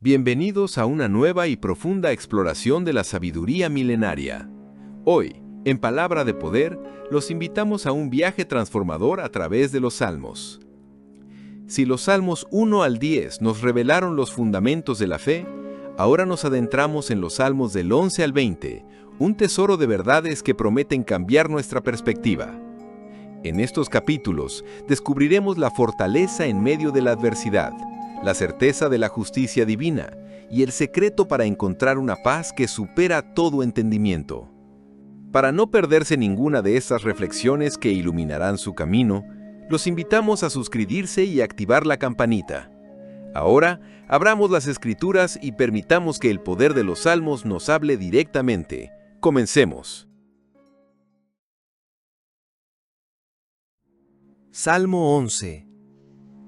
Bienvenidos a una nueva y profunda exploración de la sabiduría milenaria. Hoy, en Palabra de Poder, los invitamos a un viaje transformador a través de los Salmos. Si los Salmos 1 al 10 nos revelaron los fundamentos de la fe, ahora nos adentramos en los Salmos del 11 al 20, un tesoro de verdades que prometen cambiar nuestra perspectiva. En estos capítulos descubriremos la fortaleza en medio de la adversidad, la certeza de la justicia divina y el secreto para encontrar una paz que supera todo entendimiento. Para no perderse ninguna de estas reflexiones que iluminarán su camino, los invitamos a suscribirse y activar la campanita. Ahora, abramos las Escrituras y permitamos que el poder de los Salmos nos hable directamente. Comencemos. Salmo 11.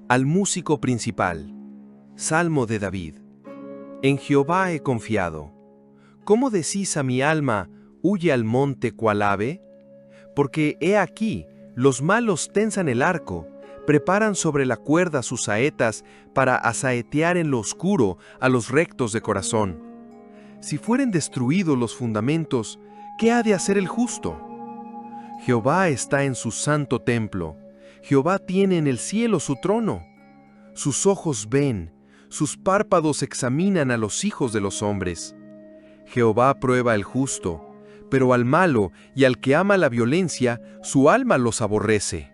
Al músico principal. Salmo de David. En Jehová he confiado. ¿Cómo decís a mi alma, huye al monte cual ave? Porque he aquí, los malos tensan el arco, preparan sobre la cuerda sus saetas para asaetear en lo oscuro a los rectos de corazón. Si fueren destruidos los fundamentos, ¿qué ha de hacer el justo? Jehová está en su santo templo. Jehová tiene en el cielo su trono. Sus ojos ven, sus párpados examinan a los hijos de los hombres. Jehová prueba al justo, pero al malo y al que ama la violencia, su alma los aborrece.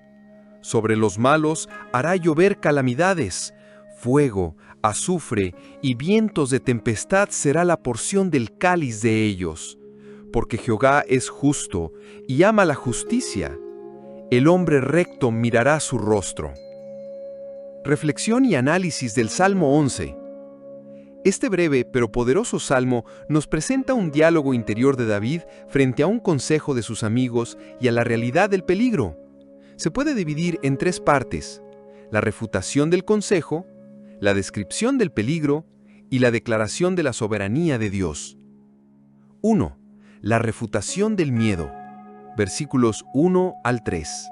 Sobre los malos hará llover calamidades, fuego, azufre y vientos de tempestad será la porción del cáliz de ellos. Porque Jehová es justo y ama la justicia. El hombre recto mirará su rostro. Reflexión y análisis del Salmo 11. Este breve pero poderoso salmo nos presenta un diálogo interior de David frente a un consejo de sus amigos y a la realidad del peligro. Se puede dividir en tres partes: la refutación del consejo, la descripción del peligro y la declaración de la soberanía de Dios. 1. La refutación del miedo. Versículos 1 al 3.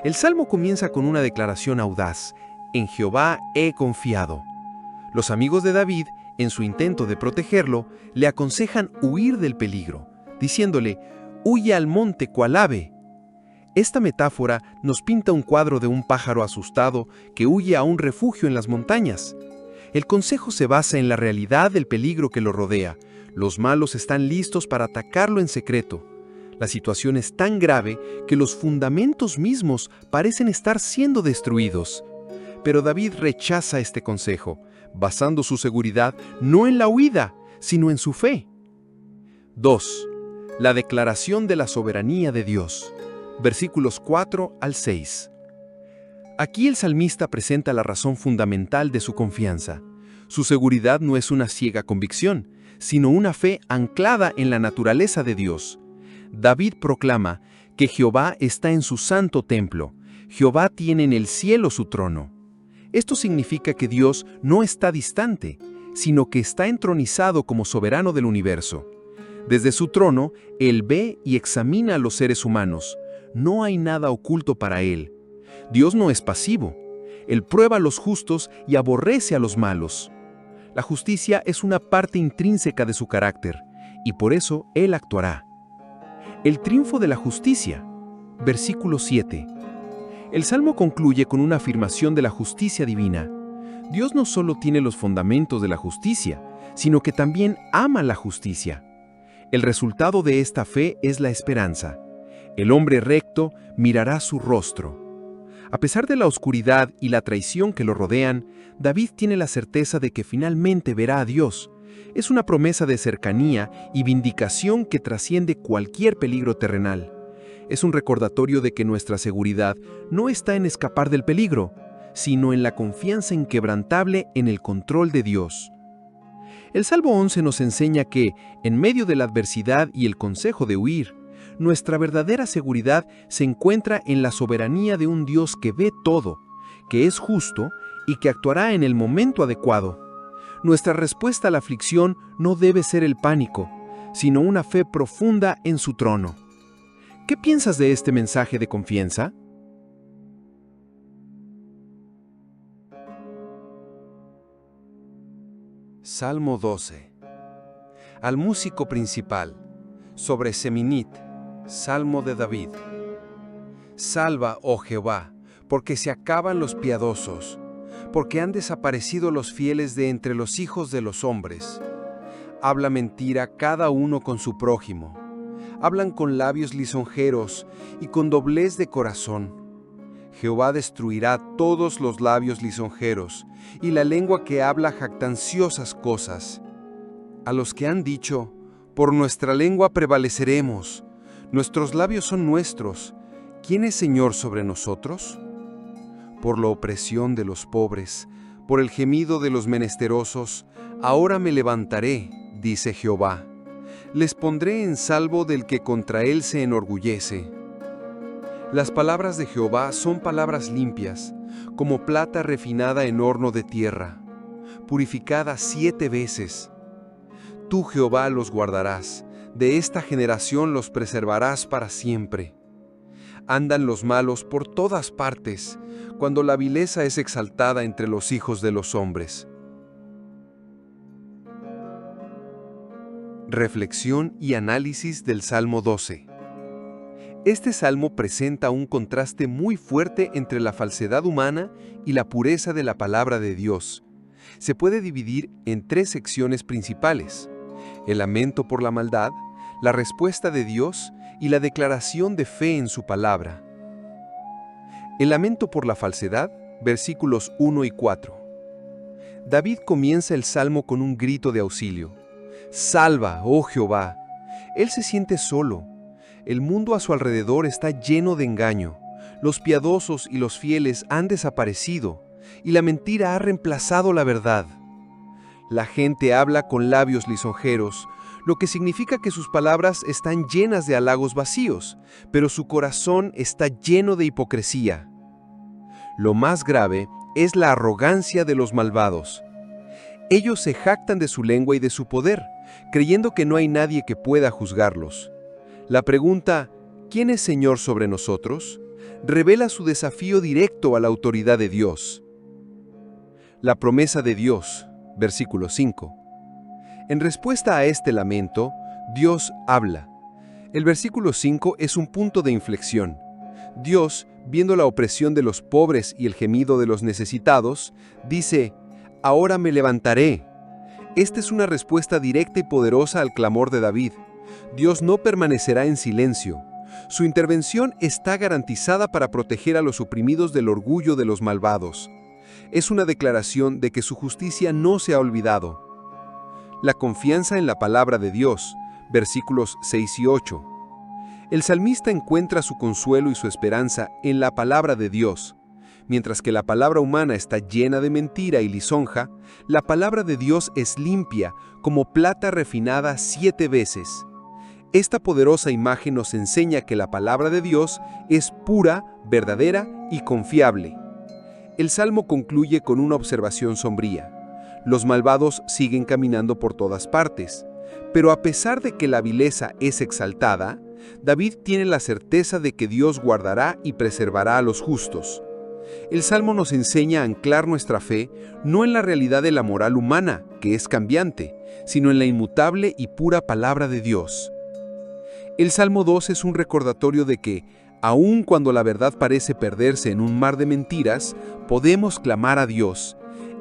El salmo comienza con una declaración audaz: en Jehová he confiado. Los amigos de David, en su intento de protegerlo, le aconsejan huir del peligro, diciéndole: huye al monte cual ave. Esta metáfora nos pinta un cuadro de un pájaro asustado que huye a un refugio en las montañas. El consejo se basa en la realidad del peligro que lo rodea. Los malos están listos para atacarlo en secreto. La situación es tan grave que los fundamentos mismos parecen estar siendo destruidos. Pero David rechaza este consejo, basando su seguridad no en la huida, sino en su fe. 2. La declaración de la soberanía de Dios. Versículos 4 al 6. Aquí el salmista presenta la razón fundamental de su confianza. Su seguridad no es una ciega convicción, sino una fe anclada en la naturaleza de Dios. David proclama que Jehová está en su santo templo. Jehová tiene en el cielo su trono. Esto significa que Dios no está distante, sino que está entronizado como soberano del universo. Desde su trono, Él ve y examina a los seres humanos. No hay nada oculto para Él. Dios no es pasivo. Él prueba a los justos y aborrece a los malos. La justicia es una parte intrínseca de su carácter, y por eso Él actuará. El triunfo de la justicia. Versículo 7. El Salmo concluye con una afirmación de la justicia divina. Dios no solo tiene los fundamentos de la justicia, sino que también ama la justicia. El resultado de esta fe es la esperanza. El hombre recto mirará su rostro. A pesar de la oscuridad y la traición que lo rodean, David tiene la certeza de que finalmente verá a Dios. Es una promesa de cercanía y vindicación que trasciende cualquier peligro terrenal. Es un recordatorio de que nuestra seguridad no está en escapar del peligro, sino en la confianza inquebrantable en el control de Dios. El Salmo 11 nos enseña que, en medio de la adversidad y el consejo de huir, nuestra verdadera seguridad se encuentra en la soberanía de un Dios que ve todo, que es justo y que actuará en el momento adecuado. Nuestra respuesta a la aflicción no debe ser el pánico, sino una fe profunda en su trono. ¿Qué piensas de este mensaje de confianza? Salmo 12. Al músico principal, sobre Seminit, Salmo de David. Salva, oh Jehová, porque se acaban los piadosos, porque han desaparecido los fieles de entre los hijos de los hombres. Habla mentira cada uno con su prójimo. Hablan con labios lisonjeros y con doblez de corazón. Jehová destruirá todos los labios lisonjeros y la lengua que habla jactanciosas cosas. A los que han dicho, por nuestra lengua prevaleceremos, nuestros labios son nuestros, ¿quién es Señor sobre nosotros? Por la opresión de los pobres, por el gemido de los menesterosos, ahora me levantaré, dice Jehová. Les pondré en salvo del que contra él se enorgullece. Las palabras de Jehová son palabras limpias, como plata refinada en horno de tierra, purificada 7 veces. Tú, Jehová, los guardarás, de esta generación los preservarás para siempre. Andan los malos por todas partes, cuando la vileza es exaltada entre los hijos de los hombres. Reflexión y análisis del Salmo 12. Este salmo presenta un contraste muy fuerte entre la falsedad humana y la pureza de la palabra de Dios. Se puede dividir en 3 secciones principales: el lamento por la maldad, la respuesta de Dios y la declaración de fe en su palabra. El lamento por la falsedad, versículos 1 y 4. David comienza el salmo con un grito de auxilio. Salva, oh Jehová. Él se siente solo. El mundo a su alrededor está lleno de engaño. Los piadosos y los fieles han desaparecido, y la mentira ha reemplazado la verdad. La gente habla con labios lisonjeros, lo que significa que sus palabras están llenas de halagos vacíos, pero su corazón está lleno de hipocresía. Lo más grave es la arrogancia de los malvados. Ellos se jactan de su lengua y de su poder, creyendo que no hay nadie que pueda juzgarlos. La pregunta, ¿quién es Señor sobre nosotros?, revela su desafío directo a la autoridad de Dios. La promesa de Dios, versículo 5. En respuesta a este lamento, Dios habla. El versículo 5 es un punto de inflexión. Dios, viendo la opresión de los pobres y el gemido de los necesitados, dice, «Ahora me levantaré». Esta es una respuesta directa y poderosa al clamor de David. Dios no permanecerá en silencio. Su intervención está garantizada para proteger a los oprimidos del orgullo de los malvados. Es una declaración de que su justicia no se ha olvidado. La confianza en la palabra de Dios, versículos 6 y 8. El salmista encuentra su consuelo y su esperanza en la palabra de Dios. Mientras que la palabra humana está llena de mentira y lisonja, la palabra de Dios es limpia, como plata refinada 7 veces. Esta poderosa imagen nos enseña que la palabra de Dios es pura, verdadera y confiable. El Salmo concluye con una observación sombría. Los malvados siguen caminando por todas partes, pero a pesar de que la vileza es exaltada, David tiene la certeza de que Dios guardará y preservará a los justos. El Salmo nos enseña a anclar nuestra fe no en la realidad de la moral humana, que es cambiante, sino en la inmutable y pura palabra de Dios. El Salmo 2 es un recordatorio de que, aun cuando la verdad parece perderse en un mar de mentiras, podemos clamar a Dios.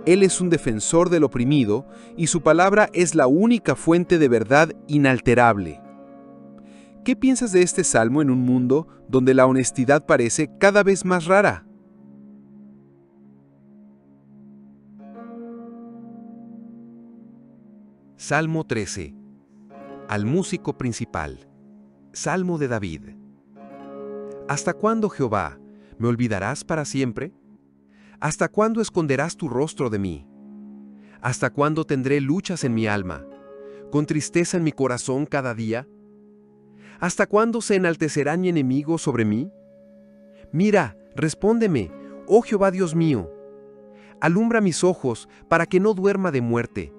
Él es un defensor del oprimido y su palabra es la única fuente de verdad inalterable. ¿Qué piensas de este salmo en un mundo donde la honestidad parece cada vez más rara? Salmo 13. Al músico principal. Salmo de David. ¿Hasta cuándo, Jehová, me olvidarás para siempre? ¿Hasta cuándo esconderás tu rostro de mí? ¿Hasta cuándo tendré luchas en mi alma, con tristeza en mi corazón cada día? ¿Hasta cuándo se enaltecerá mi enemigo sobre mí? Mira, respóndeme, oh Jehová Dios mío. Alumbra mis ojos para que no duerma de muerte,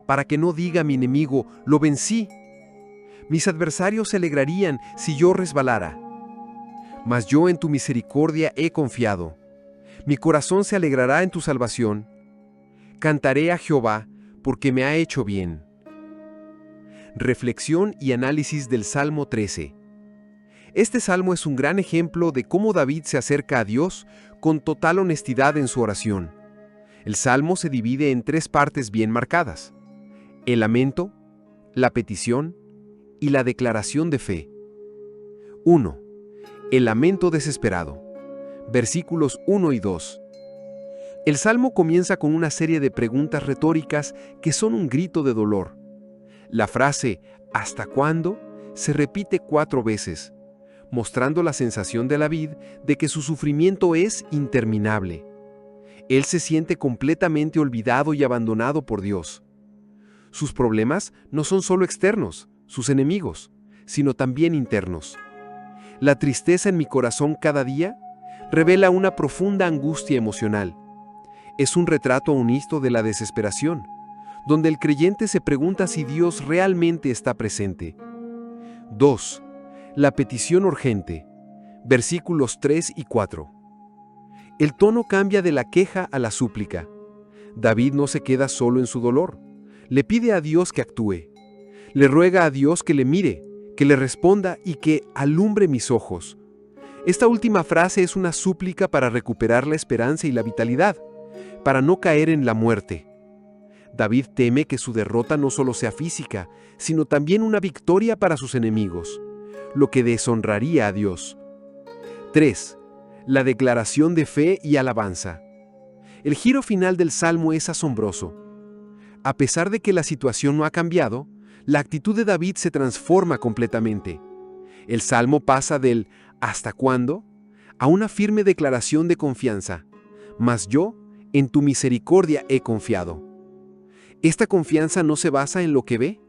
para que no diga mi enemigo, lo vencí. Mis adversarios se alegrarían si yo resbalara. Mas yo en tu misericordia he confiado. Mi corazón se alegrará en tu salvación. Cantaré a Jehová, porque me ha hecho bien. Reflexión y análisis del Salmo 13. Este salmo es un gran ejemplo de cómo David se acerca a Dios con total honestidad en su oración. El salmo se divide en 3 partes bien marcadas: el lamento, la petición y la declaración de fe. 1. El lamento desesperado. Versículos 1 y 2. El salmo comienza con una serie de preguntas retóricas que son un grito de dolor. La frase ¿hasta cuándo? Se repite 4 veces, mostrando la sensación de David de que su sufrimiento es interminable. Él se siente completamente olvidado y abandonado por Dios. Sus problemas no son solo externos, sus enemigos, sino también internos. La tristeza en mi corazón cada día revela una profunda angustia emocional. Es un retrato honesto de la desesperación, donde el creyente se pregunta si Dios realmente está presente. 2. La petición urgente. Versículos 3 y 4. El tono cambia de la queja a la súplica. David no se queda solo en su dolor. Le pide a Dios que actúe. Le ruega a Dios que le mire, que le responda y que alumbre mis ojos. Esta última frase es una súplica para recuperar la esperanza y la vitalidad, para no caer en la muerte. David teme que su derrota no solo sea física, sino también una victoria para sus enemigos, lo que deshonraría a Dios. 3. La declaración de fe y alabanza. El giro final del salmo es asombroso. A pesar de que la situación no ha cambiado, la actitud de David se transforma completamente. El salmo pasa del ¿hasta cuándo? A una firme declaración de confianza. Mas yo, en tu misericordia he confiado. Esta confianza no se basa en lo que ve,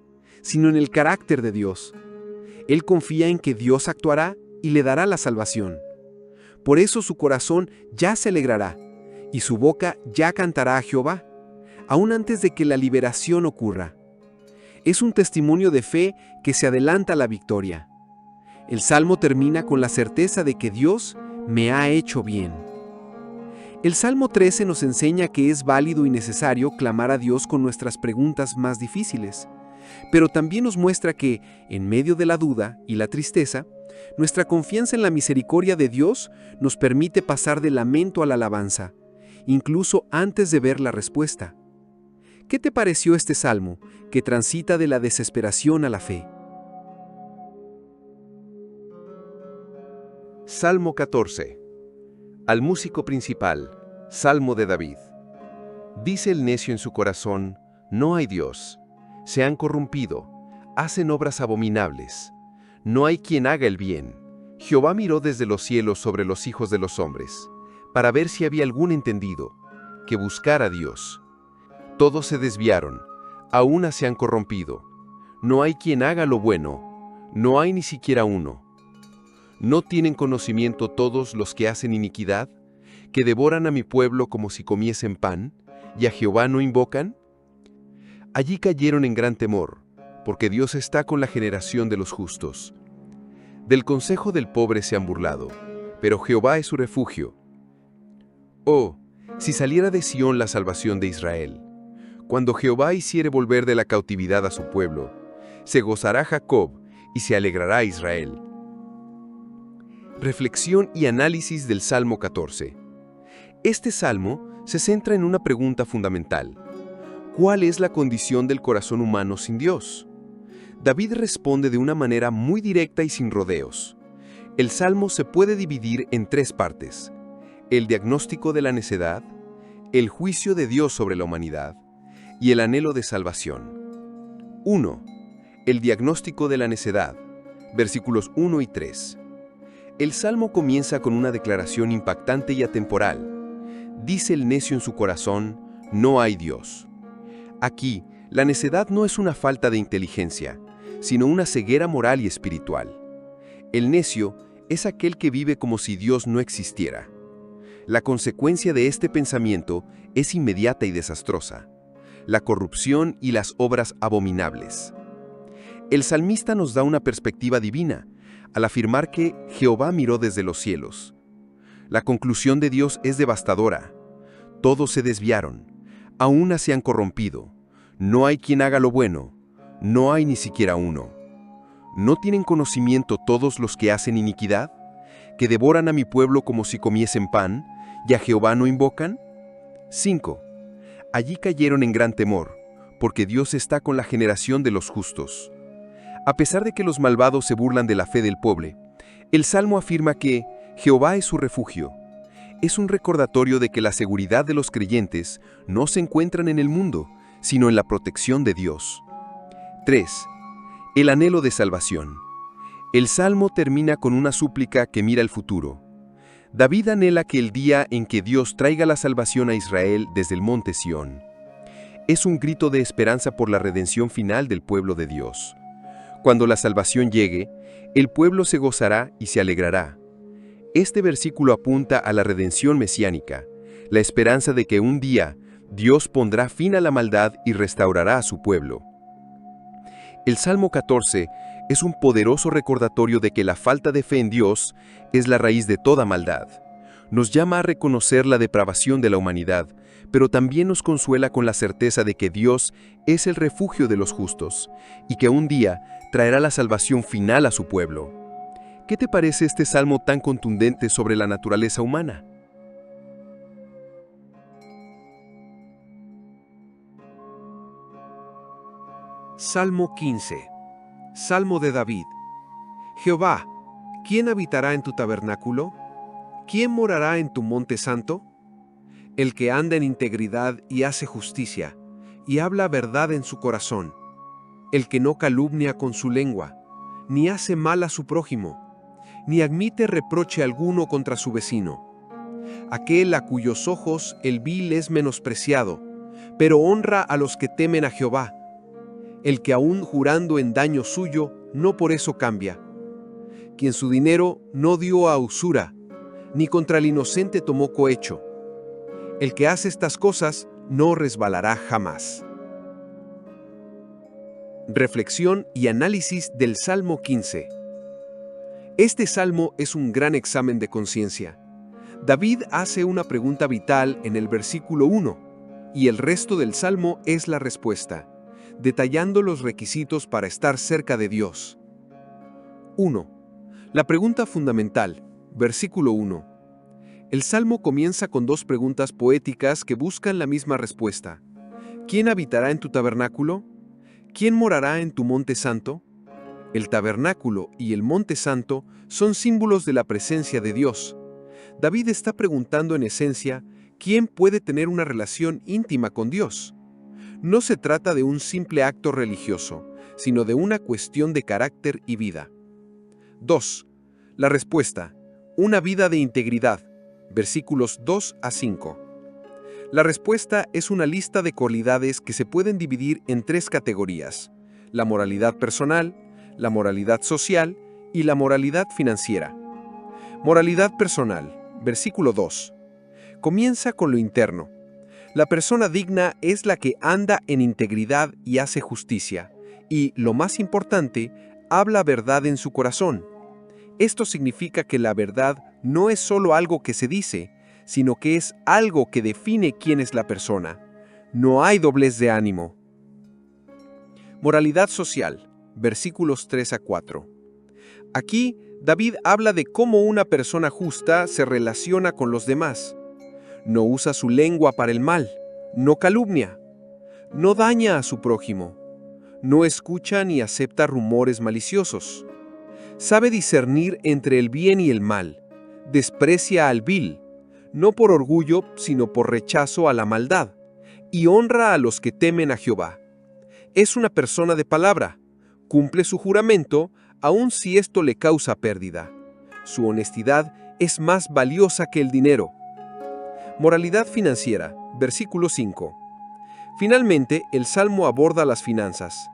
sino en el carácter de Dios. Él confía en que Dios actuará y le dará la salvación. Por eso su corazón ya se alegrará, y su boca ya cantará a Jehová, aún antes de que la liberación ocurra. Es un testimonio de fe que se adelanta a la victoria. El salmo termina con la certeza de que Dios me ha hecho bien. El Salmo 13 nos enseña que es válido y necesario clamar a Dios con nuestras preguntas más difíciles, pero también nos muestra que, en medio de la duda y la tristeza, nuestra confianza en la misericordia de Dios nos permite pasar del lamento a la alabanza, incluso antes de ver la respuesta. ¿Qué te pareció este salmo, que transita de la desesperación a la fe? Salmo 14. Al músico principal, Salmo de David. Dice el necio en su corazón, no hay Dios. Se han corrompido, hacen obras abominables. No hay quien haga el bien. Jehová miró desde los cielos sobre los hijos de los hombres, para ver si había algún entendido, que buscara a Dios. Todos se desviaron, a una se han corrompido. No hay quien haga lo bueno, no hay ni siquiera uno. ¿No tienen conocimiento todos los que hacen iniquidad, que devoran a mi pueblo como si comiesen pan, y a Jehová no invocan? Allí cayeron en gran temor, porque Dios está con la generación de los justos. Del consejo del pobre se han burlado, pero Jehová es su refugio. Oh, si saliera de Sión la salvación de Israel, cuando Jehová hiciere volver de la cautividad a su pueblo, se gozará Jacob y se alegrará Israel. Reflexión y análisis del Salmo 14. Este salmo se centra en una pregunta fundamental. ¿Cuál es la condición del corazón humano sin Dios? David responde de una manera muy directa y sin rodeos. El salmo se puede dividir en 3 partes: el diagnóstico de la necedad, el juicio de Dios sobre la humanidad y el anhelo de salvación. 1. El diagnóstico de la necedad, versículos 1 y 3. El salmo comienza con una declaración impactante y atemporal. Dice el necio en su corazón, no hay Dios. Aquí, la necedad no es una falta de inteligencia, sino una ceguera moral y espiritual. El necio es aquel que vive como si Dios no existiera. La consecuencia de este pensamiento es inmediata y desastrosa: la corrupción y las obras abominables. El salmista nos da una perspectiva divina al afirmar que Jehová miró desde los cielos. La conclusión de Dios es devastadora. Todos se desviaron, a una se han corrompido. No hay quien haga lo bueno, no hay ni siquiera uno. ¿No tienen conocimiento todos los que hacen iniquidad? ¿Que devoran a mi pueblo como si comiesen pan, y a Jehová no invocan? 5. Allí cayeron en gran temor, porque Dios está con la generación de los justos. A pesar de que los malvados se burlan de la fe del pobre, el Salmo afirma que Jehová es su refugio. Es un recordatorio de que la seguridad de los creyentes no se encuentran en el mundo, sino en la protección de Dios. 3. El anhelo de salvación. El Salmo termina con una súplica que mira al futuro. David anhela que el día en que Dios traiga la salvación a Israel desde el monte Sión. Es un grito de esperanza por la redención final del pueblo de Dios. Cuando la salvación llegue, el pueblo se gozará y se alegrará. Este versículo apunta a la redención mesiánica, la esperanza de que un día Dios pondrá fin a la maldad y restaurará a su pueblo. El Salmo 14 es un poderoso recordatorio de que la falta de fe en Dios es la raíz de toda maldad. Nos llama a reconocer la depravación de la humanidad, pero también nos consuela con la certeza de que Dios es el refugio de los justos y que un día traerá la salvación final a su pueblo. ¿Qué te parece este salmo tan contundente sobre la naturaleza humana? Salmo 15. Salmo de David. Jehová, ¿quién habitará en tu tabernáculo? ¿Quién morará en tu monte santo? El que anda en integridad y hace justicia, y habla verdad en su corazón. El que no calumnia con su lengua, ni hace mal a su prójimo, ni admite reproche alguno contra su vecino. Aquel a cuyos ojos el vil es menospreciado, pero honra a los que temen a Jehová. El que aún jurando en daño suyo, no por eso cambia. Quien su dinero no dio a usura, ni contra el inocente tomó cohecho. El que hace estas cosas no resbalará jamás. Reflexión y análisis del Salmo 15. Este salmo es un gran examen de conciencia. David hace una pregunta vital en el versículo 1, y el resto del salmo es la respuesta, detallando los requisitos para estar cerca de Dios. 1. La pregunta fundamental, versículo 1. El salmo comienza con dos preguntas poéticas que buscan la misma respuesta. ¿Quién habitará en tu tabernáculo? ¿Quién morará en tu monte santo? El tabernáculo y el monte santo son símbolos de la presencia de Dios. David está preguntando en esencia, ¿quién puede tener una relación íntima con Dios? No se trata de un simple acto religioso, sino de una cuestión de carácter y vida. 2. La respuesta, una vida de integridad, versículos 2 a 5. La respuesta es una lista de cualidades que se pueden dividir en tres categorías: la moralidad personal, la moralidad social y la moralidad financiera. Moralidad personal, versículo 2. Comienza con lo interno. La persona digna es la que anda en integridad y hace justicia, y, lo más importante, habla verdad en su corazón. Esto significa que la verdad no es solo algo que se dice, sino que es algo que define quién es la persona. No hay doblez de ánimo. Moralidad social, versículos 3 a 4. Aquí, David habla de cómo una persona justa se relaciona con los demás. No usa su lengua para el mal, no calumnia, no daña a su prójimo, no escucha ni acepta rumores maliciosos. Sabe discernir entre el bien y el mal, desprecia al vil, no por orgullo, sino por rechazo a la maldad, y honra a los que temen a Jehová. Es una persona de palabra, cumple su juramento, aun si esto le causa pérdida. Su honestidad es más valiosa que el dinero. Moralidad financiera, versículo 5. Finalmente, el Salmo aborda las finanzas.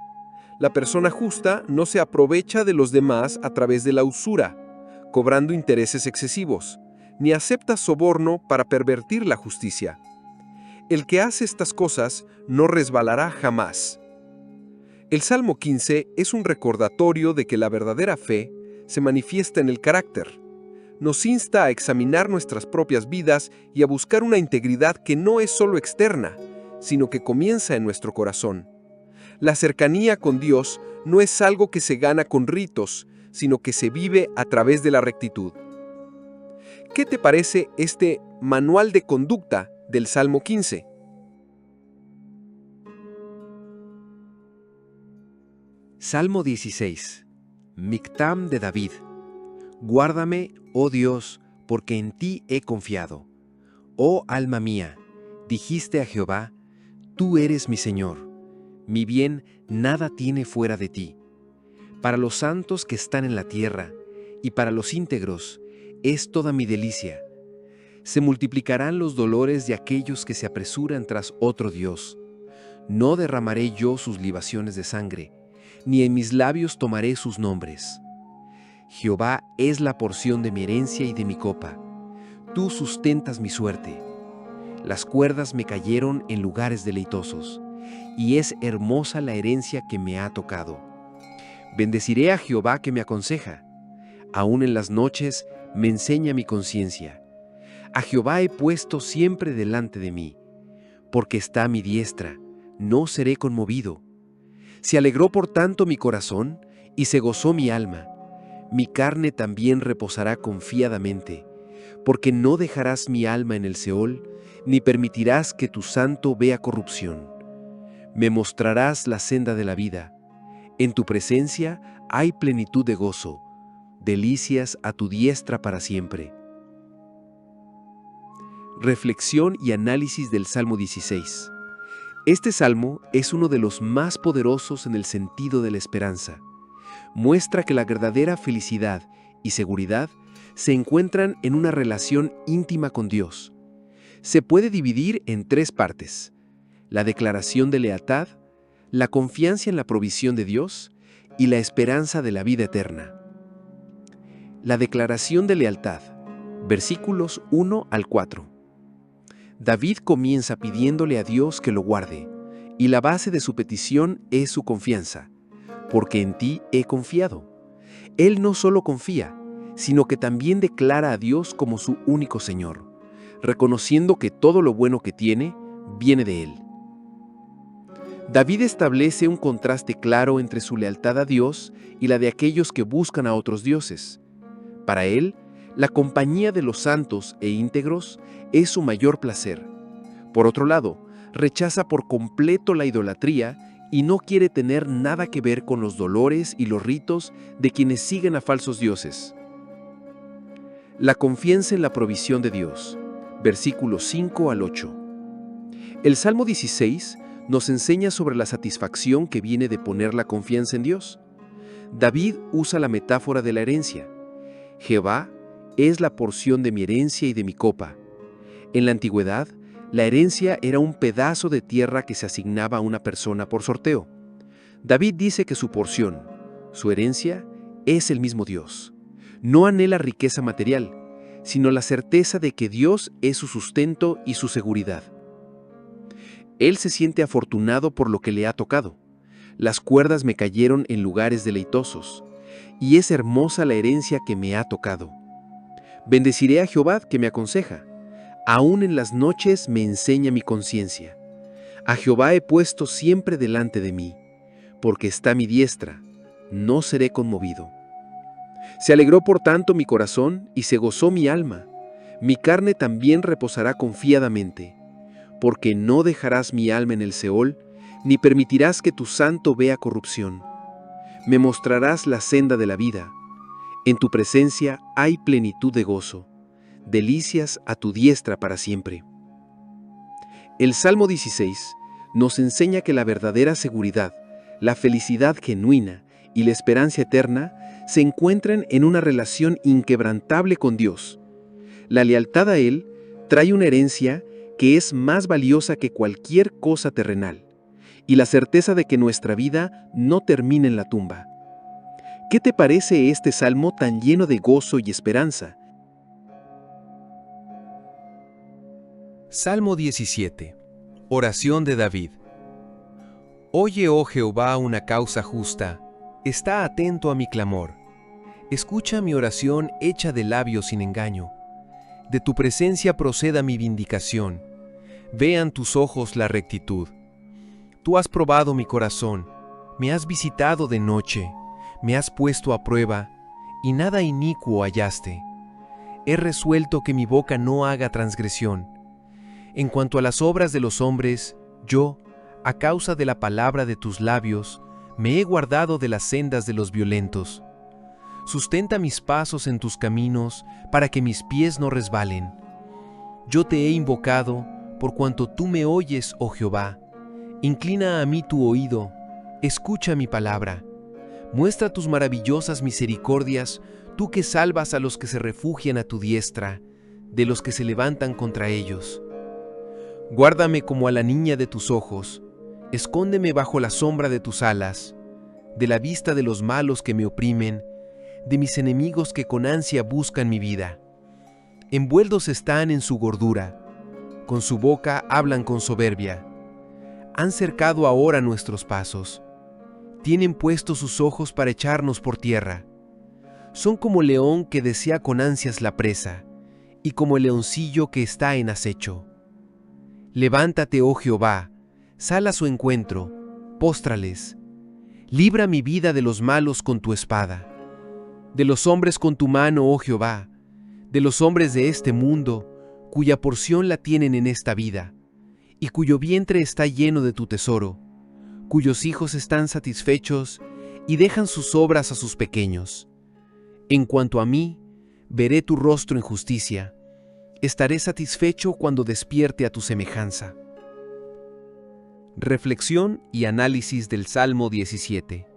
La persona justa no se aprovecha de los demás a través de la usura, cobrando intereses excesivos, ni acepta soborno para pervertir la justicia. El que hace estas cosas no resbalará jamás. El Salmo 15 es un recordatorio de que la verdadera fe se manifiesta en el carácter. Nos insta a examinar nuestras propias vidas y a buscar una integridad que no es solo externa, sino que comienza en nuestro corazón. La cercanía con Dios no es algo que se gana con ritos, sino que se vive a través de la rectitud. ¿Qué te parece este manual de conducta del Salmo 15? Salmo 16. Mictam de David. Guárdame, oh Dios, porque en ti he confiado. Oh alma mía, dijiste a Jehová, tú eres mi Señor. Mi bien nada tiene fuera de ti. Para los santos que están en la tierra, y para los íntegros, es toda mi delicia. Se multiplicarán los dolores de aquellos que se apresuran tras otro Dios. No derramaré yo sus libaciones de sangre, ni en mis labios tomaré sus nombres. Jehová es la porción de mi herencia y de mi copa. Tú sustentas mi suerte. Las cuerdas me cayeron en lugares deleitosos, y es hermosa la herencia que me ha tocado. Bendeciré a Jehová que me aconseja. Aún en las noches me enseña mi conciencia. A Jehová he puesto siempre delante de mí. Porque está a mi diestra, no seré conmovido. Se alegró por tanto mi corazón, y se gozó mi alma. Mi carne también reposará confiadamente, porque no dejarás mi alma en el Seol, ni permitirás que tu santo vea corrupción. Me mostrarás la senda de la vida. En tu presencia hay plenitud de gozo, delicias a tu diestra para siempre. Reflexión y análisis del Salmo 16. Este salmo es uno de los más poderosos en el sentido de la esperanza. Muestra que la verdadera felicidad y seguridad se encuentran en una relación íntima con Dios. Se puede dividir en tres partes: la declaración de lealtad, la confianza en la provisión de Dios y la esperanza de la vida eterna. La declaración de lealtad, versículos 1 al 4. David comienza pidiéndole a Dios que lo guarde, y la base de su petición es su confianza. Porque en ti he confiado. Él no solo confía, sino que también declara a Dios como su único Señor, reconociendo que todo lo bueno que tiene viene de Él. David establece un contraste claro entre su lealtad a Dios y la de aquellos que buscan a otros dioses. Para él, la compañía de los santos e íntegros es su mayor placer. Por otro lado, rechaza por completo la idolatría y no quiere tener nada que ver con los dolores y los ritos de quienes siguen a falsos dioses. La confianza en la provisión de Dios, versículos 5 al 8. El Salmo 16 nos enseña sobre la satisfacción que viene de poner la confianza en Dios. David usa la metáfora de la herencia. Jehová es la porción de mi herencia y de mi copa. En la antigüedad, la herencia era un pedazo de tierra que se asignaba a una persona por sorteo. David dice que su porción, su herencia, es el mismo Dios. No anhela riqueza material, sino la certeza de que Dios es su sustento y su seguridad. Él se siente afortunado por lo que le ha tocado. Las cuerdas me cayeron en lugares deleitosos, y es hermosa la herencia que me ha tocado. Bendeciré a Jehová que me aconseja. Aún en las noches me enseña mi conciencia. A Jehová he puesto siempre delante de mí, porque está a mi diestra, no seré conmovido. Se alegró por tanto mi corazón y se gozó mi alma. Mi carne también reposará confiadamente, porque no dejarás mi alma en el Seol, ni permitirás que tu santo vea corrupción. Me mostrarás la senda de la vida. En tu presencia hay plenitud de gozo, delicias a tu diestra para siempre. El Salmo 16 nos enseña que la verdadera seguridad, la felicidad genuina y la esperanza eterna se encuentran en una relación inquebrantable con Dios. La lealtad a Él trae una herencia que es más valiosa que cualquier cosa terrenal, y la certeza de que nuestra vida no termina en la tumba. ¿Qué te parece este salmo tan lleno de gozo y esperanza? Salmo 17. Oración de David. Oye, oh Jehová, una causa justa, está atento a mi clamor. Escucha mi oración hecha de labios sin engaño. De tu presencia proceda mi vindicación. vean tus ojos la rectitud. Tú has probado mi corazón, me has visitado de noche, me has puesto a prueba, y nada inicuo hallaste. He resuelto que mi boca no haga transgresión. En cuanto a las obras de los hombres, yo, a causa de la palabra de tus labios, me he guardado de las sendas de los violentos. Sustenta mis pasos en tus caminos, para que mis pies no resbalen. Yo te he invocado, por cuanto tú me oyes, oh Jehová. Inclina a mí tu oído, escucha mi palabra. Muestra tus maravillosas misericordias, tú que salvas a los que se refugian a tu diestra, de los que se levantan contra ellos. Guárdame como a la niña de tus ojos, escóndeme bajo la sombra de tus alas, de la vista de los malos que me oprimen, de mis enemigos que con ansia buscan mi vida. Envueltos están en su gordura, con su boca hablan con soberbia. Han cercado ahora nuestros pasos, tienen puestos sus ojos para echarnos por tierra. Son como león que desea con ansias la presa, y como el leoncillo que está en acecho. Levántate, oh Jehová, sal a su encuentro, póstrales. Libra mi vida de los malos con tu espada. De los hombres con tu mano, oh Jehová, de los hombres de este mundo, cuya porción la tienen en esta vida, y cuyo vientre está lleno de tu tesoro, cuyos hijos están satisfechos y dejan sus obras a sus pequeños. En cuanto a mí, veré tu rostro en justicia, estaré satisfecho cuando despierte a tu semejanza. Reflexión y análisis del Salmo 17.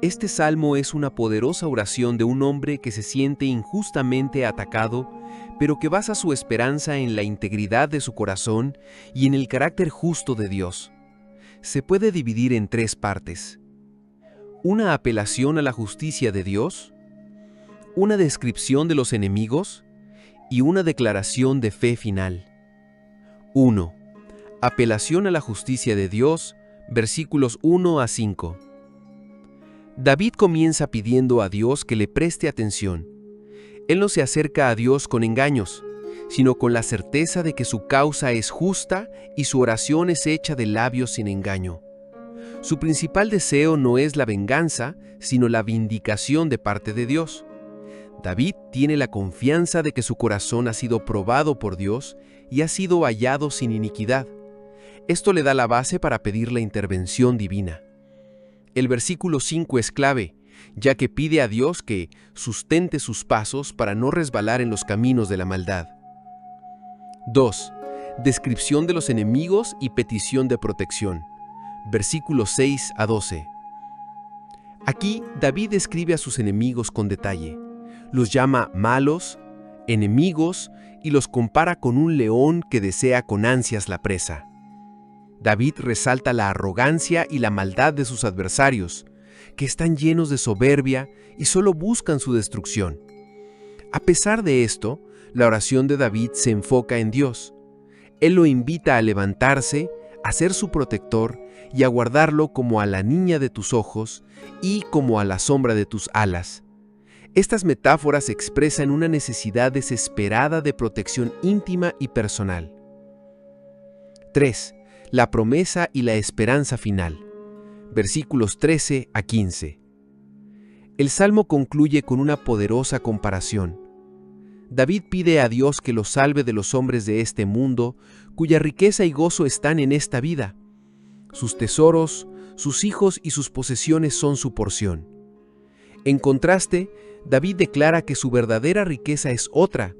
Este salmo es una poderosa oración de un hombre que se siente injustamente atacado, pero que basa su esperanza en la integridad de su corazón y en el carácter justo de Dios. Se puede dividir en tres partes: una apelación a la justicia de Dios, una descripción de los enemigos y una declaración de fe final. 1. Apelación a la justicia de Dios, versículos 1 a 5. David comienza pidiendo a Dios que le preste atención. Él no se acerca a Dios con engaños, sino con la certeza de que su causa es justa y su oración es hecha de labios sin engaño. Su principal deseo no es la venganza, sino la vindicación de parte de Dios. David tiene la confianza de que su corazón ha sido probado por Dios y ha sido hallado sin iniquidad. Esto le da la base para pedir la intervención divina. El versículo 5 es clave, ya que pide a Dios que sustente sus pasos para no resbalar en los caminos de la maldad. 2. Descripción de los enemigos y petición de protección. Versículos 6 a 12. Aquí David describe a sus enemigos con detalle. Los llama malos, enemigos, y los compara con un león que desea con ansias la presa. David resalta la arrogancia y la maldad de sus adversarios, que están llenos de soberbia y solo buscan su destrucción. A pesar de esto, la oración de David se enfoca en Dios. Él lo invita a levantarse, a ser su protector y a guardarlo como a la niña de tus ojos y como a la sombra de tus alas. Estas metáforas expresan una necesidad desesperada de protección íntima y personal. 3. La promesa y la esperanza final. Versículos 13 a 15. El Salmo concluye con una poderosa comparación. David pide a Dios que lo salve de los hombres de este mundo, cuya riqueza y gozo están en esta vida. Sus tesoros, sus hijos y sus posesiones son su porción. En contraste, David declara que su verdadera riqueza es otra.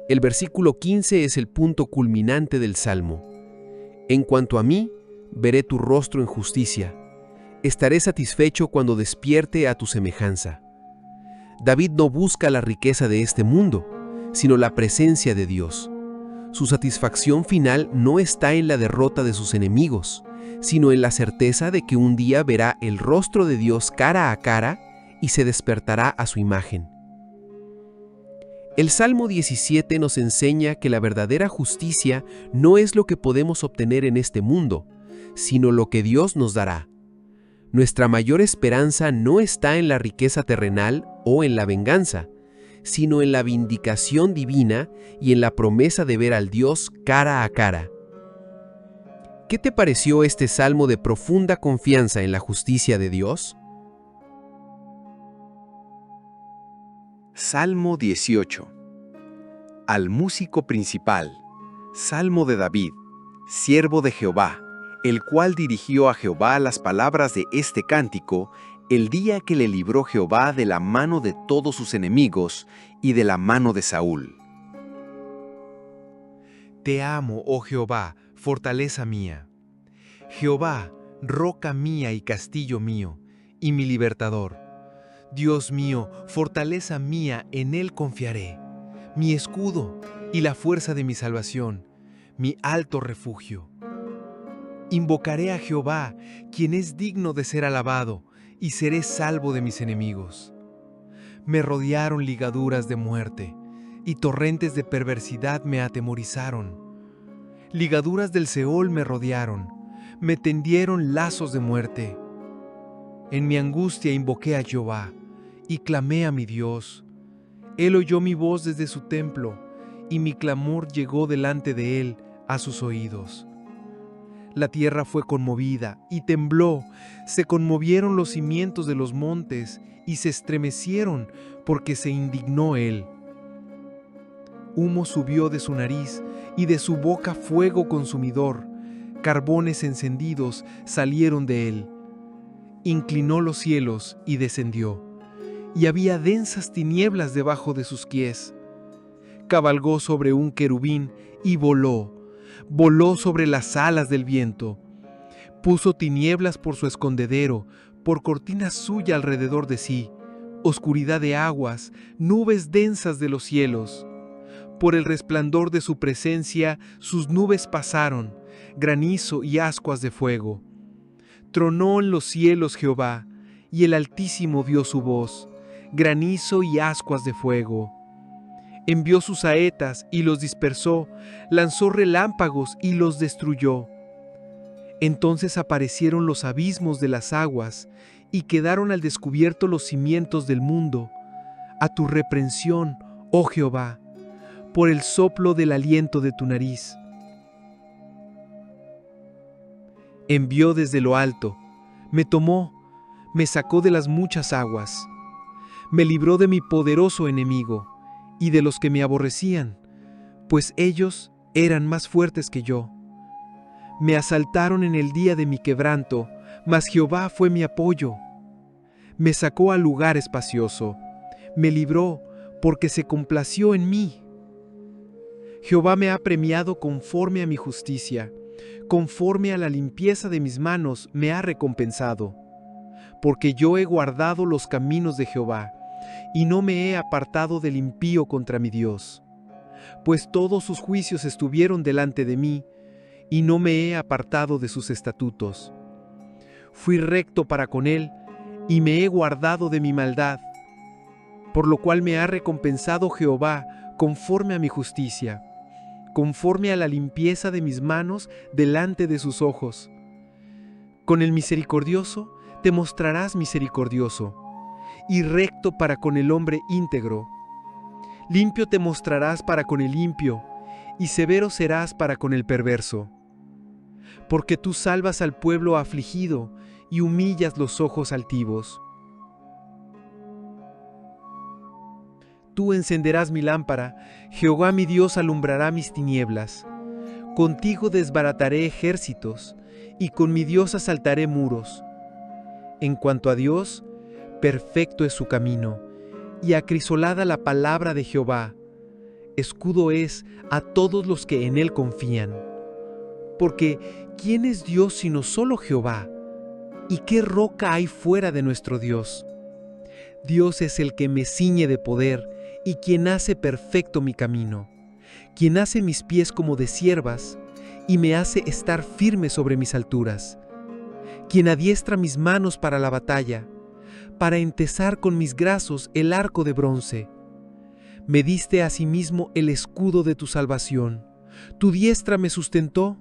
El versículo 15 es el punto culminante del Salmo. En cuanto a mí, veré tu rostro en justicia. Estaré satisfecho cuando despierte a tu semejanza. David no busca la riqueza de este mundo, sino la presencia de Dios. Su satisfacción final no está en la derrota de sus enemigos, sino en la certeza de que un día verá el rostro de Dios cara a cara y se despertará a su imagen. El Salmo 17 nos enseña que la verdadera justicia no es lo que podemos obtener en este mundo, sino lo que Dios nos dará. Nuestra mayor esperanza no está en la riqueza terrenal o en la venganza, sino en la vindicación divina y en la promesa de ver al Dios cara a cara. ¿Qué te pareció este salmo de profunda confianza en la justicia de Dios? Salmo 18. Al músico principal, Salmo de David, siervo de Jehová, el cual dirigió a Jehová las palabras de este cántico el día que le libró Jehová de la mano de todos sus enemigos y de la mano de Saúl. Te amo, oh Jehová, fortaleza mía. Jehová, roca mía y castillo mío, y mi libertador. Dios mío, fortaleza mía, en Él confiaré. Mi escudo y la fuerza de mi salvación, mi alto refugio. Invocaré a Jehová, quien es digno de ser alabado, y seré salvo de mis enemigos. Me rodearon ligaduras de muerte, y torrentes de perversidad me atemorizaron. Ligaduras del Seol me rodearon, me tendieron lazos de muerte. En mi angustia invoqué a Jehová, y clamé a mi Dios. Él oyó mi voz desde su templo, y mi clamor llegó delante de él a sus oídos. La tierra fue conmovida y tembló, se conmovieron los cimientos de los montes y se estremecieron porque se indignó él. Humo subió de su nariz y de su boca fuego consumidor, carbones encendidos salieron de él. Inclinó los cielos y descendió, y había densas tinieblas debajo de sus pies. Cabalgó sobre un querubín y voló sobre las alas del viento. Puso tinieblas por su escondedero, por cortina suya alrededor de sí, oscuridad de aguas, nubes densas de los cielos. Por el resplandor de su presencia sus nubes pasaron, granizo y ascuas de fuego. Tronó en los cielos Jehová, y el Altísimo dio su voz, granizo y ascuas de fuego. Envió sus saetas y los dispersó, lanzó relámpagos y los destruyó. Entonces aparecieron los abismos de las aguas y quedaron al descubierto los cimientos del mundo. A tu reprensión, oh Jehová, por el soplo del aliento de tu nariz. Envió desde lo alto, me tomó, me sacó de las muchas aguas, me libró de mi poderoso enemigo y de los que me aborrecían, pues ellos eran más fuertes que yo. Me asaltaron en el día de mi quebranto, mas Jehová fue mi apoyo. Me sacó al lugar espacioso, me libró porque se complació en mí. Jehová me ha premiado conforme a mi justicia, conforme a la limpieza de mis manos me ha recompensado. Porque yo he guardado los caminos de Jehová, y no me he apartado del impío contra mi Dios. Pues todos sus juicios estuvieron delante de mí, y no me he apartado de sus estatutos. Fui recto para con él, y me he guardado de mi maldad, por lo cual me ha recompensado Jehová conforme a mi justicia, conforme a la limpieza de mis manos delante de sus ojos. Con el misericordioso te mostrarás misericordioso, y recto para con el hombre íntegro. Limpio te mostrarás para con el impío, y severo serás para con el perverso. Porque tú salvas al pueblo afligido, y humillas los ojos altivos. Tú encenderás mi lámpara, Jehová mi Dios alumbrará mis tinieblas. Contigo desbarataré ejércitos, y con mi Dios asaltaré muros. En cuanto a Dios, perfecto es su camino, y acrisolada la palabra de Jehová. Escudo es a todos los que en él confían. Porque, ¿quién es Dios sino solo Jehová? ¿Y qué roca hay fuera de nuestro Dios? Dios es el que me ciñe de poder, y quien hace perfecto mi camino, quien hace mis pies como de ciervas, y me hace estar firme sobre mis alturas, quien adiestra mis manos para la batalla, para entesar con mis brazos el arco de bronce. Me diste asimismo el escudo de tu salvación, tu diestra me sustentó,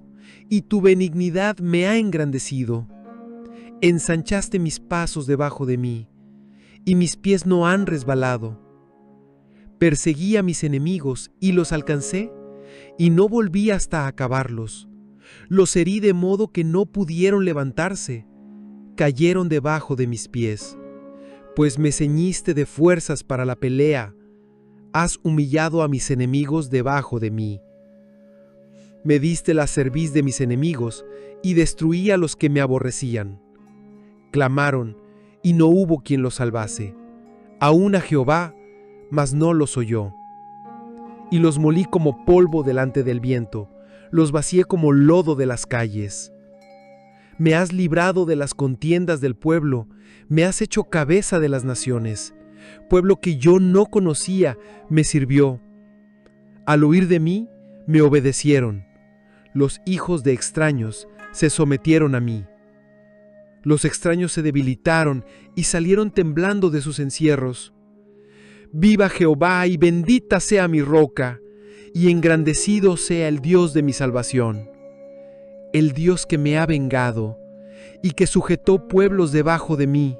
y tu benignidad me ha engrandecido. Ensanchaste mis pasos debajo de mí, y mis pies no han resbalado. Perseguí a mis enemigos y los alcancé, y no volví hasta acabarlos. Los herí de modo que no pudieron levantarse. Cayeron debajo de mis pies. Pues me ceñiste de fuerzas para la pelea. Has humillado a mis enemigos debajo de mí. Me diste la cerviz de mis enemigos y destruí a los que me aborrecían. Clamaron, y no hubo quien los salvase. Aún a Jehová, mas no los oyó. Y los molí como polvo delante del viento, los vacié como lodo de las calles. Me has librado de las contiendas del pueblo, me has hecho cabeza de las naciones. Pueblo que yo no conocía, me sirvió. Al oír de mí, me obedecieron. Los hijos de extraños se sometieron a mí. Los extraños se debilitaron y salieron temblando de sus encierros. Viva Jehová y bendita sea mi roca, y engrandecido sea el Dios de mi salvación. El Dios que me ha vengado, y que sujetó pueblos debajo de mí,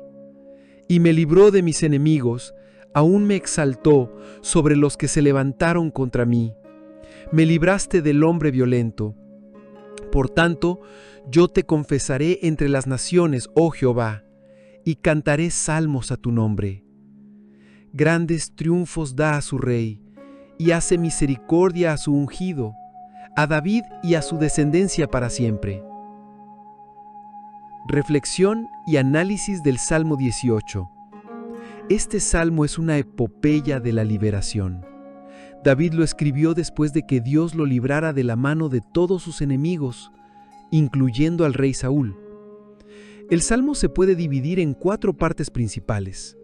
y me libró de mis enemigos, aún me exaltó sobre los que se levantaron contra mí. Me libraste del hombre violento. Por tanto, yo te confesaré entre las naciones, oh Jehová, y cantaré salmos a tu nombre. Grandes triunfos da a su rey, y hace misericordia a su ungido, a David y a su descendencia para siempre. Reflexión y análisis del Salmo 18. Este salmo es una epopeya de la liberación. David lo escribió después de que Dios lo librara de la mano de todos sus enemigos, incluyendo al rey Saúl. El salmo se puede dividir en 4 partes principales: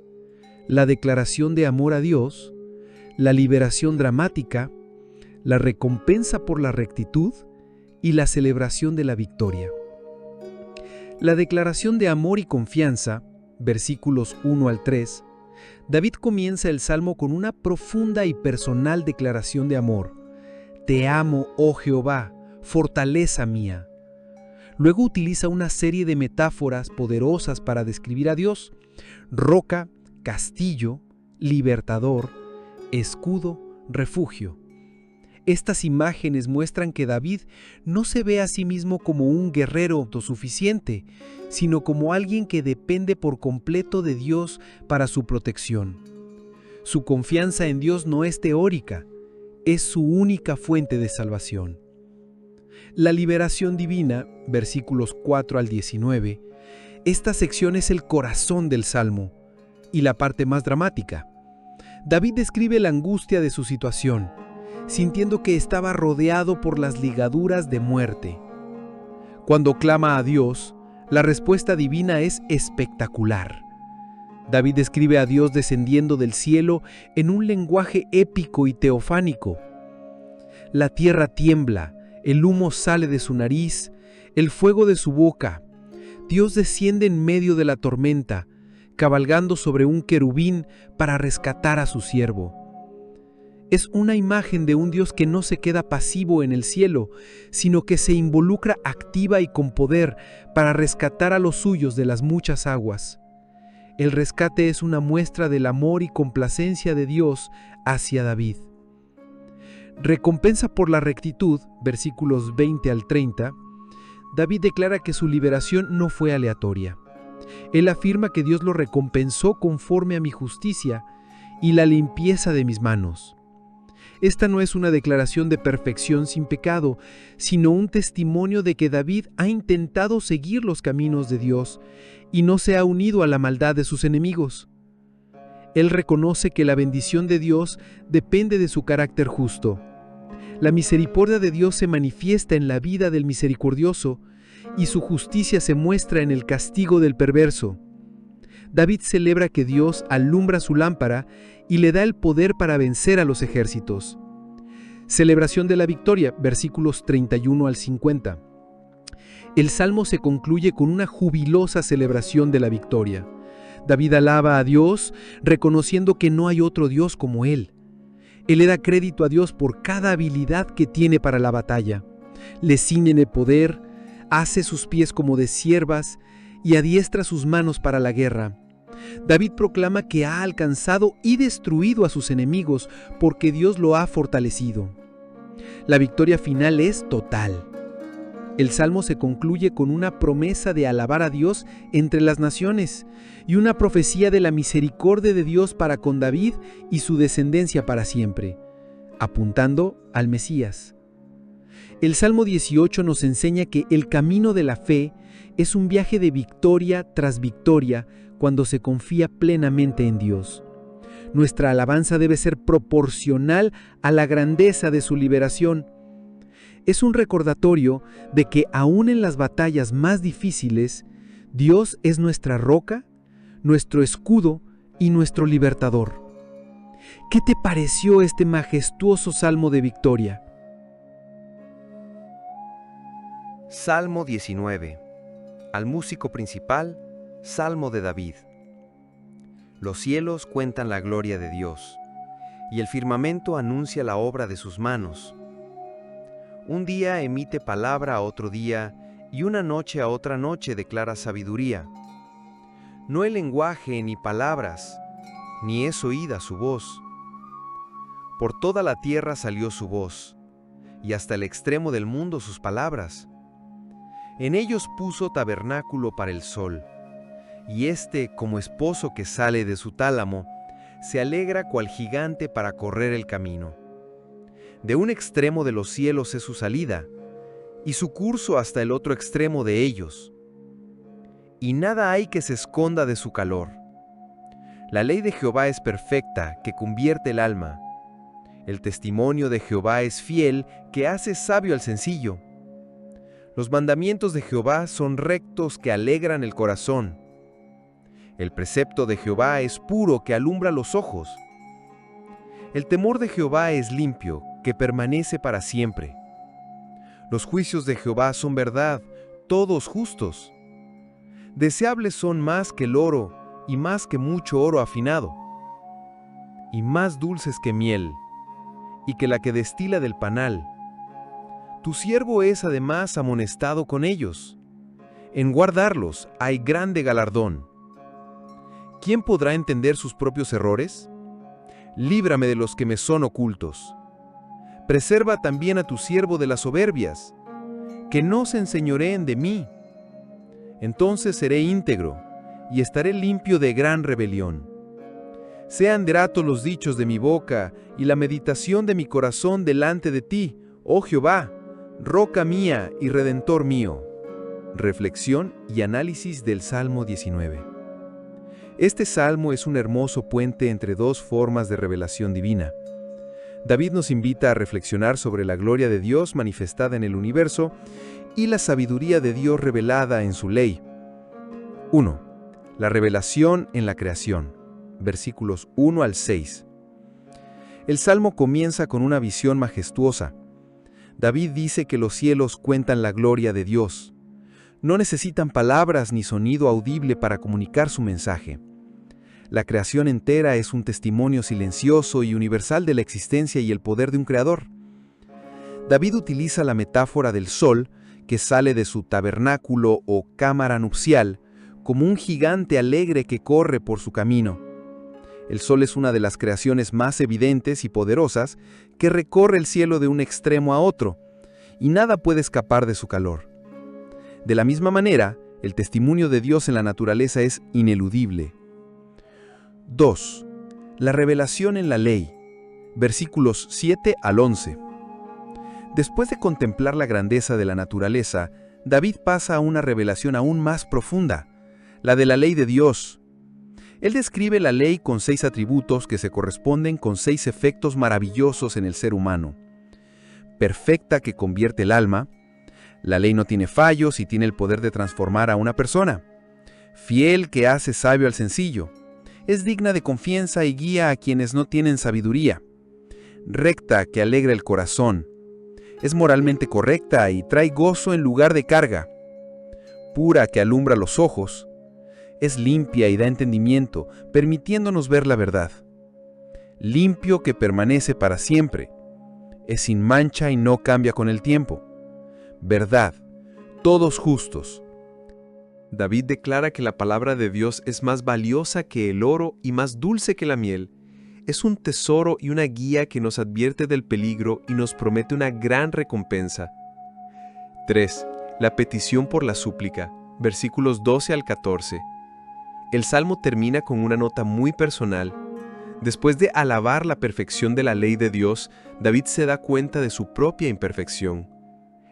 la declaración de amor a Dios, la liberación dramática, la recompensa por la rectitud y la celebración de la victoria. La declaración de amor y confianza, versículos 1 al 3, David comienza el salmo con una profunda y personal declaración de amor. Te amo, oh Jehová, fortaleza mía. Luego utiliza una serie de metáforas poderosas para describir a Dios: roca, castillo, libertador, escudo, refugio. Estas imágenes muestran que David no se ve a sí mismo como un guerrero autosuficiente, sino como alguien que depende por completo de Dios para su protección. Su confianza en Dios no es teórica, es su única fuente de salvación. La liberación divina, versículos 4 al 19, esta sección es el corazón del Salmo y la parte más dramática. David describe la angustia de su situación, sintiendo que estaba rodeado por las ligaduras de muerte. Cuando clama a Dios, la respuesta divina es espectacular. David describe a Dios descendiendo del cielo en un lenguaje épico y teofánico. La tierra tiembla, el humo sale de su nariz, el fuego de su boca. Dios desciende en medio de la tormenta, cabalgando sobre un querubín para rescatar a su siervo. Es una imagen de un Dios que no se queda pasivo en el cielo, sino que se involucra activa y con poder para rescatar a los suyos de las muchas aguas. El rescate es una muestra del amor y complacencia de Dios hacia David. Recompensa por la rectitud, versículos 20 al 30, David declara que su liberación no fue aleatoria. Él afirma que Dios lo recompensó conforme a mi justicia y la limpieza de mis manos. Esta no es una declaración de perfección sin pecado, sino un testimonio de que David ha intentado seguir los caminos de Dios y no se ha unido a la maldad de sus enemigos. Él reconoce que la bendición de Dios depende de su carácter justo. La misericordia de Dios se manifiesta en la vida del misericordioso y su justicia se muestra en el castigo del perverso. David celebra que Dios alumbra su lámpara y le da el poder para vencer a los ejércitos. Celebración de la victoria, versículos 31 al 50. El salmo se concluye con una jubilosa celebración de la victoria. David alaba a Dios, reconociendo que no hay otro Dios como Él. Él le da crédito a Dios por cada habilidad que tiene para la batalla. Le ciñe de poder, hace sus pies como de ciervas y adiestra sus manos para la guerra. David proclama que ha alcanzado y destruido a sus enemigos porque Dios lo ha fortalecido. La victoria final es total. El Salmo se concluye con una promesa de alabar a Dios entre las naciones y una profecía de la misericordia de Dios para con David y su descendencia para siempre, apuntando al Mesías. El Salmo 18 nos enseña que el camino de la fe es un viaje de victoria tras victoria cuando se confía plenamente en Dios. Nuestra alabanza debe ser proporcional a la grandeza de su liberación. Es un recordatorio de que aún en las batallas más difíciles, Dios es nuestra roca, nuestro escudo y nuestro libertador. ¿Qué te pareció este majestuoso salmo de victoria? Salmo 19. Al músico principal, Salmo de David. Los cielos cuentan la gloria de Dios, y el firmamento anuncia la obra de sus manos. Un día emite palabra a otro día, y una noche a otra noche declara sabiduría. No hay lenguaje ni palabras, ni es oída su voz. Por toda la tierra salió su voz, y hasta el extremo del mundo sus palabras. En ellos puso tabernáculo para el sol, y éste, como esposo que sale de su tálamo, se alegra cual gigante para correr el camino. De un extremo de los cielos es su salida, y su curso hasta el otro extremo de ellos. Y nada hay que se esconda de su calor. La ley de Jehová es perfecta, que convierte el alma. El testimonio de Jehová es fiel, que hace sabio al sencillo. Los mandamientos de Jehová son rectos, que alegran el corazón. El precepto de Jehová es puro, que alumbra los ojos. El temor de Jehová es limpio, que permanece para siempre. Los juicios de Jehová son verdad, todos justos. Deseables son más que el oro, y más que mucho oro afinado, y más dulces que miel, y que la que destila del panal. Tu siervo es además amonestado con ellos. En guardarlos hay grande galardón. ¿Quién podrá entender sus propios errores? Líbrame de los que me son ocultos. Preserva también a tu siervo de las soberbias, que no se enseñoreen de mí. Entonces seré íntegro, y estaré limpio de gran rebelión. Sean gratos los dichos de mi boca, y la meditación de mi corazón delante de ti, oh Jehová, roca mía y redentor mío. Reflexión y análisis del Salmo 19. Este salmo es un hermoso puente entre dos formas de revelación divina. David nos invita a reflexionar sobre la gloria de Dios manifestada en el universo y la sabiduría de Dios revelada en su ley. 1. La revelación en la creación. Versículos 1 al 6. El salmo comienza con una visión majestuosa. David dice que los cielos cuentan la gloria de Dios. No necesitan palabras ni sonido audible para comunicar su mensaje. La creación entera es un testimonio silencioso y universal de la existencia y el poder de un creador. David utiliza la metáfora del sol, que sale de su tabernáculo o cámara nupcial, como un gigante alegre que corre por su camino. El sol es una de las creaciones más evidentes y poderosas que recorre el cielo de un extremo a otro, y nada puede escapar de su calor. De la misma manera, el testimonio de Dios en la naturaleza es ineludible. 2. La revelación en la ley. Versículos 7 al 11. Después de contemplar la grandeza de la naturaleza, David pasa a una revelación aún más profunda, la de la ley de Dios. Él describe la ley con 6 atributos que se corresponden con 6 efectos maravillosos en el ser humano. Perfecta, que convierte el alma. La ley no tiene fallos y tiene el poder de transformar a una persona. Fiel, que hace sabio al sencillo. Es digna de confianza y guía a quienes no tienen sabiduría. Recta, que alegra el corazón. Es moralmente correcta y trae gozo en lugar de carga. Pura, que alumbra los ojos. Es limpia y da entendimiento, permitiéndonos ver la verdad. Limpio, que permanece para siempre. Es sin mancha y no cambia con el tiempo. Verdad, todos justos. David declara que la palabra de Dios es más valiosa que el oro y más dulce que la miel. Es un tesoro y una guía que nos advierte del peligro y nos promete una gran recompensa. 3. La petición por la súplica, versículos 12 al 14. El salmo termina con una nota muy personal. Después de alabar la perfección de la ley de Dios, David se da cuenta de su propia imperfección.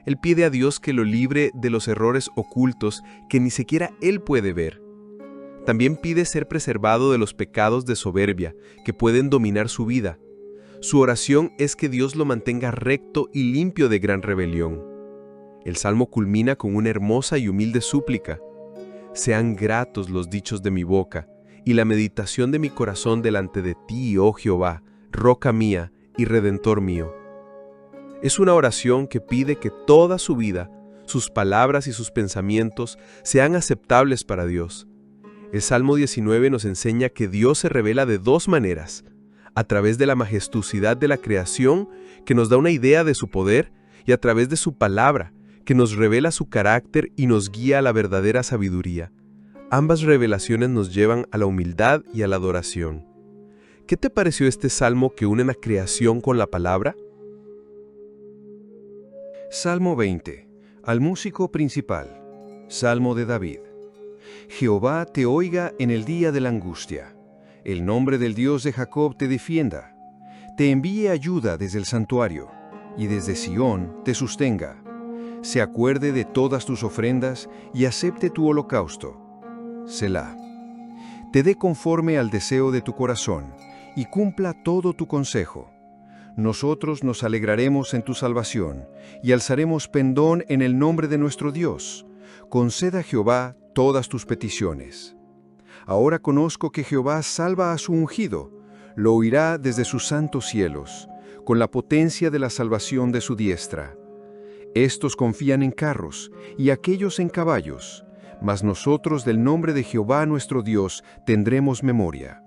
Él pide a Dios que lo libre de los errores ocultos que ni siquiera él puede ver. También pide ser preservado de los pecados de soberbia que pueden dominar su vida. Su oración es que Dios lo mantenga recto y limpio de gran rebelión. El salmo culmina con una hermosa y humilde súplica. Sean gratos los dichos de mi boca y la meditación de mi corazón delante de ti, oh Jehová, roca mía y redentor mío. Es una oración que pide que toda su vida, sus palabras y sus pensamientos sean aceptables para Dios. El Salmo 19 nos enseña que Dios se revela de dos maneras: a través de la majestuosidad de la creación, que nos da una idea de su poder, y a través de su palabra, que nos revela su carácter y nos guía a la verdadera sabiduría. Ambas revelaciones nos llevan a la humildad y a la adoración. ¿Qué te pareció este salmo que une la creación con la palabra? Salmo 20. Al músico principal. Salmo de David. Jehová te oiga en el día de la angustia. El nombre del Dios de Jacob te defienda. Te envíe ayuda desde el santuario, y desde Sión te sostenga. Se acuerde de todas tus ofrendas y acepte tu holocausto. Selah. Te dé conforme al deseo de tu corazón, y cumpla todo tu consejo. Nosotros nos alegraremos en tu salvación, y alzaremos pendón en el nombre de nuestro Dios. Conceda a Jehová todas tus peticiones. Ahora conozco que Jehová salva a su ungido, lo oirá desde sus santos cielos, con la potencia de la salvación de su diestra. Estos confían en carros, y aquellos en caballos, mas nosotros del nombre de Jehová nuestro Dios tendremos memoria.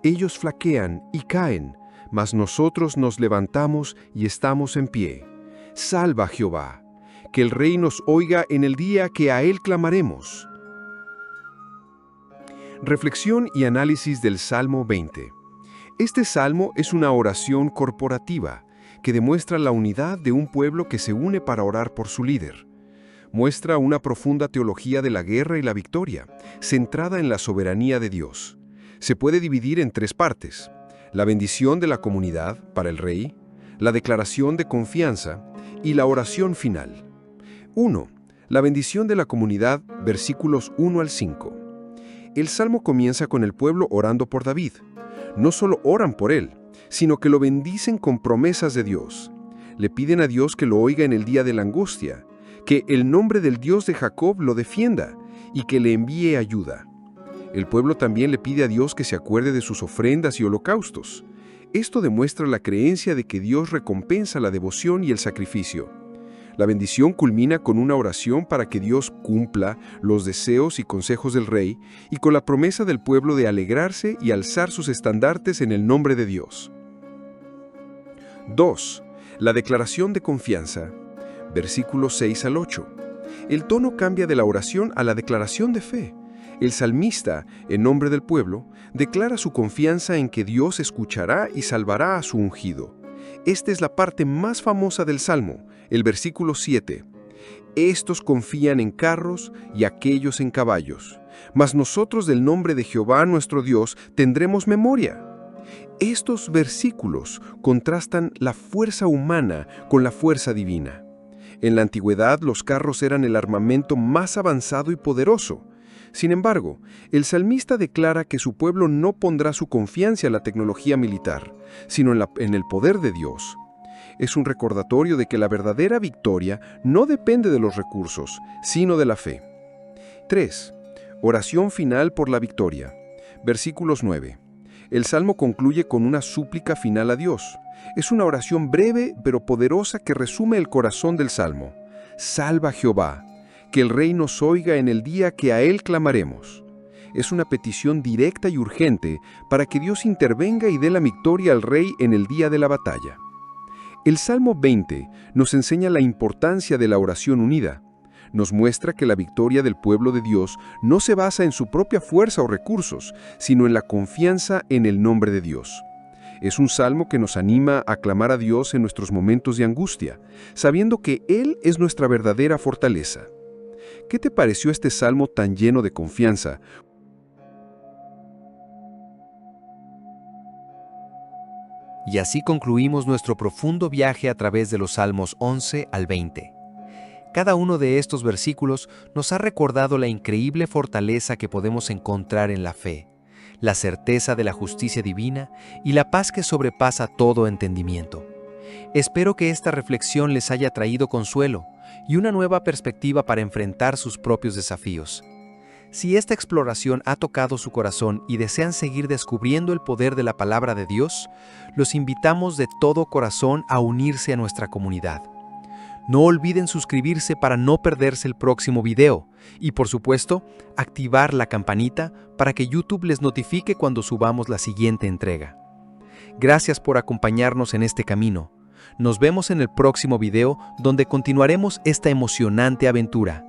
Ellos flaquean y caen, mas nosotros nos levantamos y estamos en pie. Salva Jehová, que el Rey nos oiga en el día que a Él clamaremos. Reflexión y análisis del Salmo 20. Este salmo es una oración corporativa que demuestra la unidad de un pueblo que se une para orar por su líder. Muestra una profunda teología de la guerra y la victoria, centrada en la soberanía de Dios. Se puede dividir en tres partes: la bendición de la comunidad para el rey, la declaración de confianza y la oración final. 1. La bendición de la comunidad, versículos 1 al 5. El salmo comienza con el pueblo orando por David. No solo oran por él, sino que lo bendicen con promesas de Dios. Le piden a Dios que lo oiga en el día de la angustia, que el nombre del Dios de Jacob lo defienda y que le envíe ayuda. El pueblo también le pide a Dios que se acuerde de sus ofrendas y holocaustos. Esto demuestra la creencia de que Dios recompensa la devoción y el sacrificio. La bendición culmina con una oración para que Dios cumpla los deseos y consejos del rey y con la promesa del pueblo de alegrarse y alzar sus estandartes en el nombre de Dios. 2. La declaración de confianza. Versículos 6 al 8. El tono cambia de la oración a la declaración de fe. El salmista, en nombre del pueblo, declara su confianza en que Dios escuchará y salvará a su ungido. Esta es la parte más famosa del Salmo, el versículo 7. Estos confían en carros y aquellos en caballos, mas nosotros del nombre de Jehová nuestro Dios tendremos memoria. Estos versículos contrastan la fuerza humana con la fuerza divina. En la antigüedad los carros eran el armamento más avanzado y poderoso. Sin embargo, el salmista declara que su pueblo no pondrá su confianza en la tecnología militar, sino en el poder de Dios. Es un recordatorio de que la verdadera victoria no depende de los recursos, sino de la fe. 3. Oración final por la victoria. Versículos 9. El salmo concluye con una súplica final a Dios. Es una oración breve pero poderosa que resume el corazón del salmo. Salva Jehová, que el Rey nos oiga en el día que a Él clamaremos. Es una petición directa y urgente para que Dios intervenga y dé la victoria al Rey en el día de la batalla. El Salmo 20 nos enseña la importancia de la oración unida. Nos muestra que la victoria del pueblo de Dios no se basa en su propia fuerza o recursos, sino en la confianza en el nombre de Dios. Es un salmo que nos anima a clamar a Dios en nuestros momentos de angustia, sabiendo que Él es nuestra verdadera fortaleza. ¿Qué te pareció este salmo tan lleno de confianza? Y así concluimos nuestro profundo viaje a través de los Salmos 11 al 20. Cada uno de estos versículos nos ha recordado la increíble fortaleza que podemos encontrar en la fe, la certeza de la justicia divina y la paz que sobrepasa todo entendimiento. Espero que esta reflexión les haya traído consuelo y una nueva perspectiva para enfrentar sus propios desafíos. Si esta exploración ha tocado su corazón y desean seguir descubriendo el poder de la palabra de Dios, los invitamos de todo corazón a unirse a nuestra comunidad. No olviden suscribirse para no perderse el próximo video y, por supuesto, activar la campanita para que YouTube les notifique cuando subamos la siguiente entrega. Gracias por acompañarnos en este camino. Nos vemos en el próximo video donde continuaremos esta emocionante aventura.